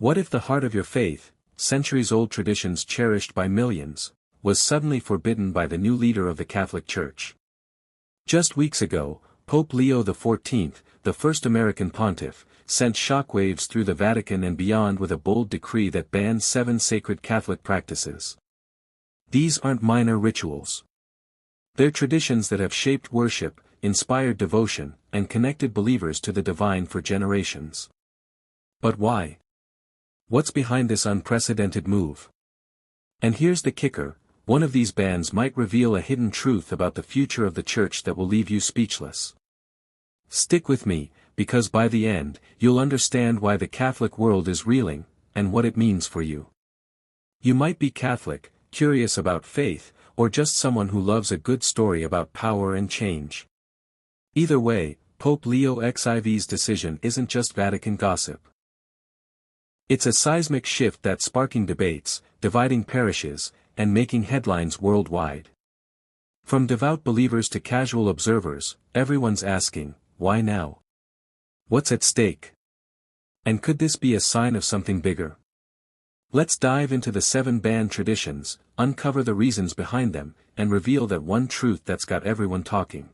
What if the heart of your faith, centuries-old traditions cherished by millions, was suddenly forbidden by the new leader of the Catholic Church? Just weeks ago, Pope Leo XIV, the first American pontiff, sent shockwaves through the Vatican and beyond with a bold decree that banned 7 sacred Catholic practices. These aren't minor rituals. They're traditions that have shaped worship, inspired devotion, and connected believers to the divine for generations. But why? What's behind this unprecedented move? And here's the kicker: one of these bans might reveal a hidden truth about the future of the Church that will leave you speechless. Stick with me, because by the end, you'll understand why the Catholic world is reeling, and what it means for you. You might be Catholic, curious about faith, or just someone who loves a good story about power and change. Either way, Pope Leo XIV's decision isn't just Vatican gossip. It's a seismic shift that's sparking debates, dividing parishes, and making headlines worldwide. From devout believers to casual observers, everyone's asking, why now? What's at stake? And could this be a sign of something bigger? Let's dive into the 7 banned traditions, uncover the reasons behind them, and reveal that one truth that's got everyone talking.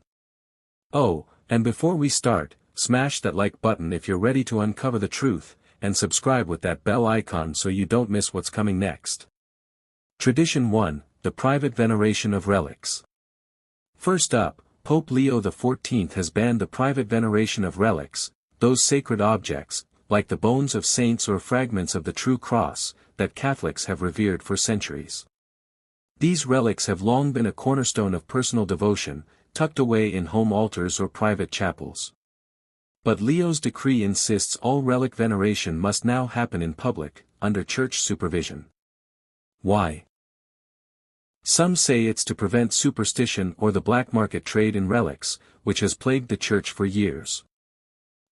Oh, and before we start, smash that like button if you're ready to uncover the truth, and subscribe with that bell icon so you don't miss what's coming next. Tradition 1, the private veneration of relics. First up, Pope Leo XIV has banned the private veneration of relics, those sacred objects, like the bones of saints or fragments of the true cross, that Catholics have revered for centuries. These relics have long been a cornerstone of personal devotion, tucked away in home altars or private chapels. But Leo's decree insists all relic veneration must now happen in public, under church supervision. Why? Some say it's to prevent superstition or the black market trade in relics, which has plagued the Church for years.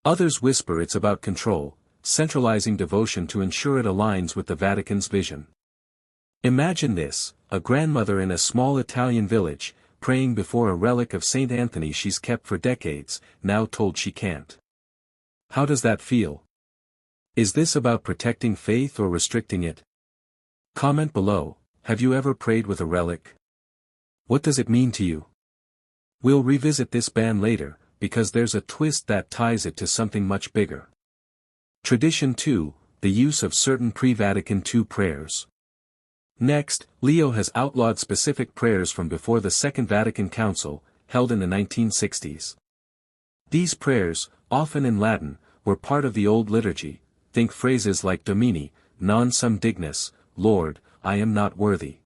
Others whisper it's about control, centralizing devotion to ensure it aligns with the Vatican's vision. Imagine this: a grandmother in a small Italian village, praying before a relic of Saint Anthony she's kept for decades, now told she can't. How does that feel? Is this about protecting faith or restricting it? Comment below. Have you ever prayed with a relic? What does it mean to you? We'll revisit this ban later, because there's a twist that ties it to something much bigger. Tradition 2, the use of certain pre-Vatican II prayers. Next, Leo has outlawed specific prayers from before the Second Vatican Council, held in the 1960s. These prayers, often in Latin, were part of the old liturgy. Think phrases like Domini, non sum dignus, Lord, I am not worthy.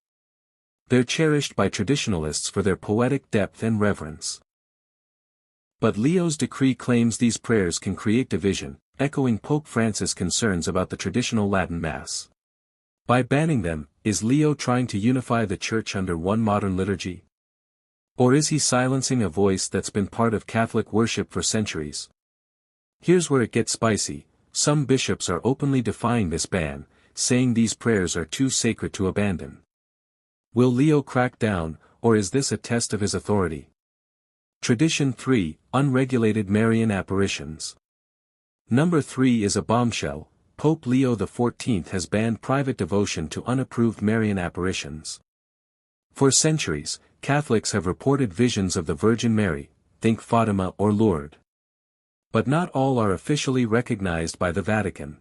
They're cherished by traditionalists for their poetic depth and reverence. But Leo's decree claims these prayers can create division, echoing Pope Francis' concerns about the traditional Latin Mass. By banning them, is Leo trying to unify the Church under one modern liturgy? Or is he silencing a voice that's been part of Catholic worship for centuries? Here's where it gets spicy. Some bishops are openly defying this ban, saying these prayers are too sacred to abandon. Will Leo crack down, or is this a test of his authority? Tradition 3, unregulated Marian apparitions. Number 3 is a bombshell. Pope Leo XIV has banned private devotion to unapproved Marian apparitions. For centuries, Catholics have reported visions of the Virgin Mary, think Fatima or Lourdes. But not all are officially recognized by the Vatican.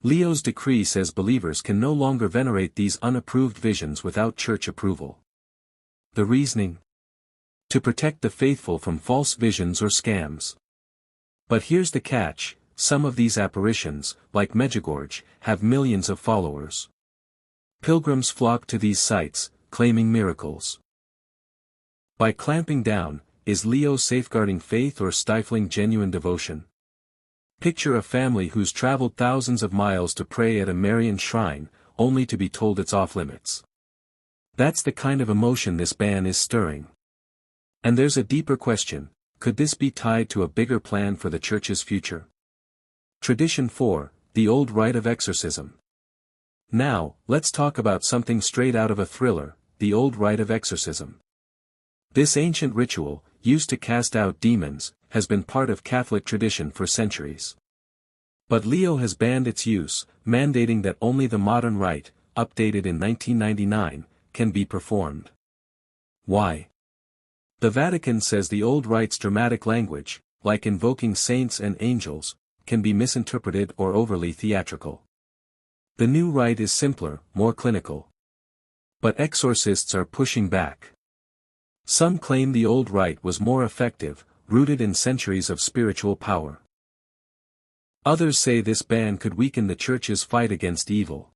Leo's decree says believers can no longer venerate these unapproved visions without church approval. The reasoning? To protect the faithful from false visions or scams. But here's the catch: some of these apparitions, like Medjugorje, have millions of followers. Pilgrims flock to these sites, claiming miracles. By clamping down, is Leo safeguarding faith or stifling genuine devotion? Picture a family who's traveled thousands of miles to pray at a Marian shrine, only to be told it's off-limits. That's the kind of emotion this ban is stirring. And there's a deeper question: could this be tied to a bigger plan for the Church's future? Tradition 4, the old rite of exorcism. Now, let's talk about something straight out of a thriller, the old rite of exorcism. This ancient ritual, used to cast out demons, has been part of Catholic tradition for centuries. But Leo has banned its use, mandating that only the modern rite, updated in 1999, can be performed. Why? The Vatican says the old rite's dramatic language, like invoking saints and angels, can be misinterpreted or overly theatrical. The new rite is simpler, more clinical. But exorcists are pushing back. Some claim the old rite was more effective, rooted in centuries of spiritual power. Others say this ban could weaken the Church's fight against evil.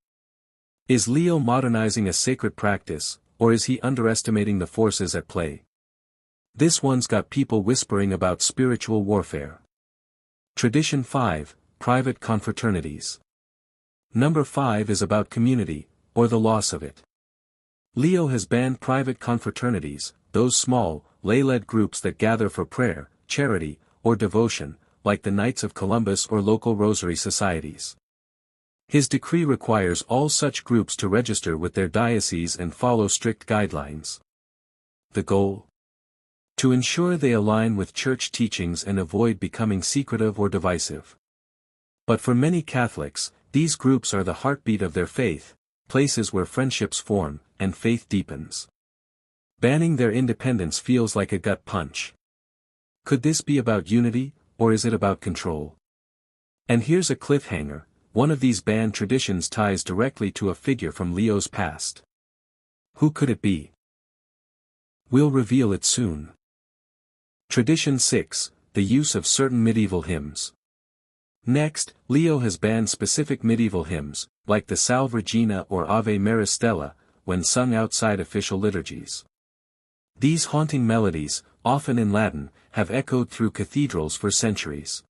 Is Leo modernizing a sacred practice, or is he underestimating the forces at play? This one's got people whispering about spiritual warfare. Tradition 5, Private Confraternities. Number 5 is about community, or the loss of it. Leo has banned private confraternities, those small, lay-led groups that gather for prayer, charity, or devotion, like the Knights of Columbus or local rosary societies. His decree requires all such groups to register with their diocese and follow strict guidelines. The goal? To ensure they align with church teachings and avoid becoming secretive or divisive. But for many Catholics, these groups are the heartbeat of their faith, places where friendships form, and faith deepens. Banning their independence feels like a gut punch. Could this be about unity, or is it about control? And here's a cliffhanger, one of these banned traditions ties directly to a figure from Leo's past. Who could it be? We'll reveal it soon. Tradition 6, the use of certain medieval hymns. Next, Leo has banned specific medieval hymns, like the Salve Regina or Ave Maris Stella, when sung outside official liturgies. These haunting melodies, often in Latin, have echoed through cathedrals for centuries.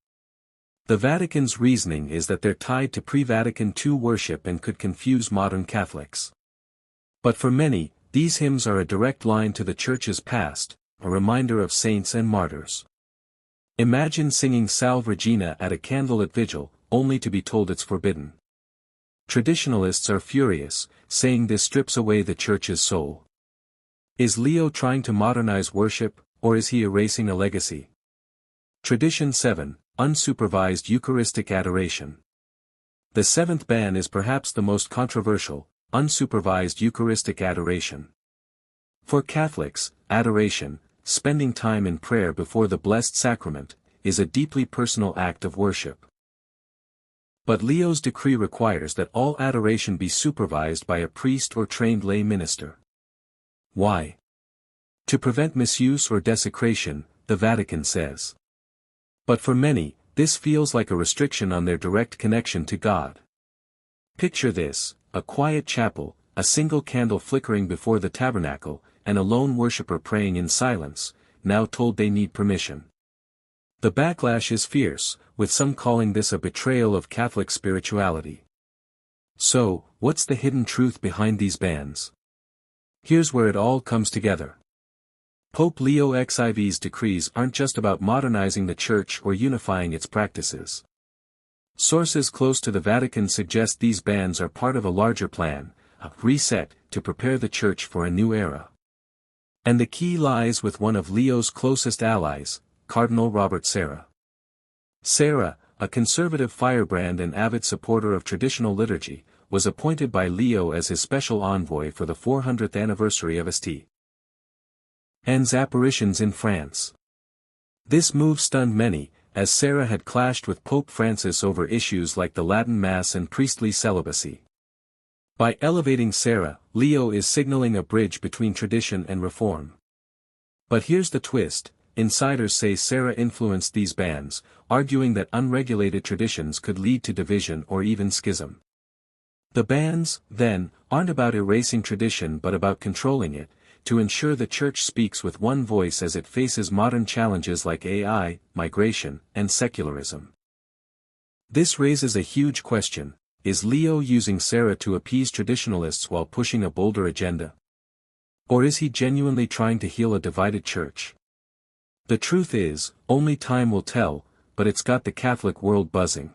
The Vatican's reasoning is that they're tied to pre-Vatican II worship and could confuse modern Catholics. But for many, these hymns are a direct line to the Church's past, a reminder of saints and martyrs. Imagine singing Salve Regina at a candlelit vigil, only to be told it's forbidden. Traditionalists are furious, saying this strips away the Church's soul. Is Leo trying to modernize worship, or is he erasing a legacy? Tradition 7, unsupervised Eucharistic adoration. The seventh ban is perhaps the most controversial, unsupervised Eucharistic adoration. For Catholics, adoration, spending time in prayer before the Blessed Sacrament, is a deeply personal act of worship. But Leo's decree requires that all adoration be supervised by a priest or trained lay minister. Why? To prevent misuse or desecration, the Vatican says. But for many, this feels like a restriction on their direct connection to God. Picture this, a quiet chapel, a single candle flickering before the tabernacle, and a lone worshipper praying in silence, now told they need permission. The backlash is fierce, with some calling this a betrayal of Catholic spirituality. So, what's the hidden truth behind these bans? Here's where it all comes together. Pope Leo XIV's decrees aren't just about modernizing the Church or unifying its practices. Sources close to the Vatican suggest these bans are part of a larger plan, a reset, to prepare the Church for a new era. And the key lies with one of Leo's closest allies, Cardinal Robert Sarah. Sarah, a conservative firebrand and avid supporter of traditional liturgy, was appointed by Leo as his special envoy for the 400th anniversary of St. Anne's apparitions in France. This move stunned many, as Sarah had clashed with Pope Francis over issues like the Latin Mass and priestly celibacy. By elevating Sarah, Leo is signaling a bridge between tradition and reform. But here's the twist, insiders say Sarah influenced these bans, arguing that unregulated traditions could lead to division or even schism. The bans, then, aren't about erasing tradition but about controlling it, to ensure the Church speaks with one voice as it faces modern challenges like AI, migration, and secularism. This raises a huge question. Is Leo using Sarah to appease traditionalists while pushing a bolder agenda? Or is he genuinely trying to heal a divided Church? The truth is, only time will tell, but it's got the Catholic world buzzing.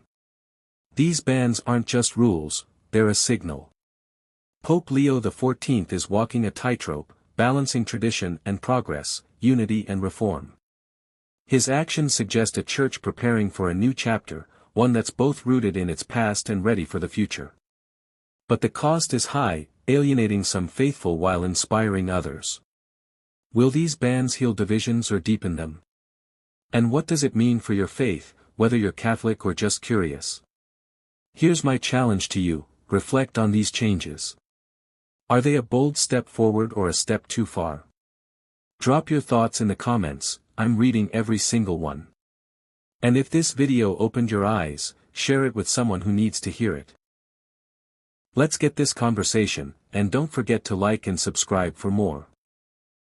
These bans aren't just rules, they're a signal. Pope Leo XIV is walking a tightrope, balancing tradition and progress, unity and reform. His actions suggest a Church preparing for a new chapter, one that's both rooted in its past and ready for the future. But the cost is high, alienating some faithful while inspiring others. Will these bans heal divisions or deepen them? And what does it mean for your faith, whether you're Catholic or just curious? Here's my challenge to you: reflect on these changes. Are they a bold step forward or a step too far? Drop your thoughts in the comments. I'm reading every single one. And if this video opened your eyes, share it with someone who needs to hear it. Let's get this conversation, and don't forget to like and subscribe for more.